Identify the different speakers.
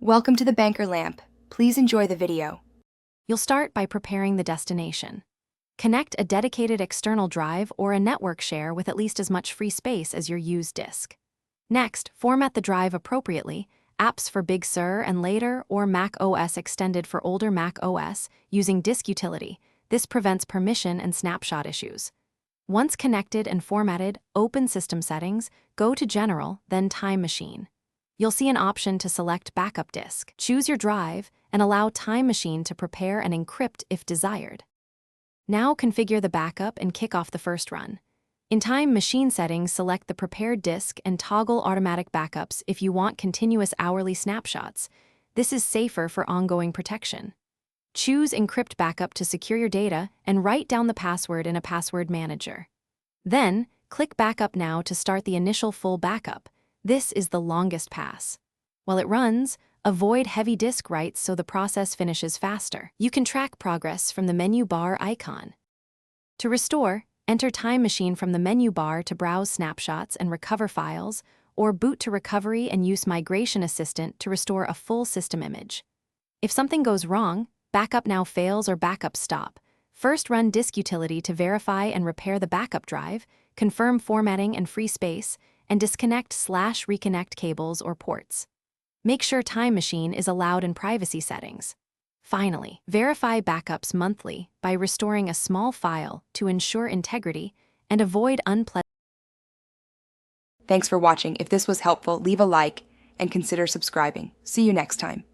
Speaker 1: Welcome to the Banker Lamp. Please enjoy the video.
Speaker 2: You'll start by preparing the destination. Connect a dedicated external drive or a network share with at least as much free space as your used disk. Next, format the drive appropriately, apps for Big Sur and later, or Mac OS extended for older Mac OS, using disk utility. This prevents permission and snapshot issues. Once connected and formatted, open System Settings, go to General, then Time Machine. You'll see an option to select Backup Disk. Choose your drive and allow Time Machine to prepare and encrypt if desired. Now configure the backup and kick off the first run. In Time Machine settings, select the prepared disk and toggle automatic backups if you want continuous hourly snapshots. This is safer for ongoing protection. Choose Encrypt Backup to secure your data and write down the password in a password manager. Then, click Backup Now to start the initial full backup. This is the longest pass. While it runs, avoid heavy disk writes so the process finishes faster. You can track progress from the menu bar icon. To restore, enter Time Machine from the menu bar to browse snapshots and recover files, or boot to recovery and use Migration Assistant to restore a full system image. If something goes wrong, Backup Now fails or backup stop. First run disk utility to verify and repair the backup drive, confirm formatting and free space, and disconnect/reconnect cables or ports. Make sure Time Machine is allowed in privacy settings. Finally, verify backups monthly by restoring a small file to ensure integrity and avoid unpleasant.
Speaker 1: Thanks for watching. If this was helpful, leave a like and consider subscribing. See you next time.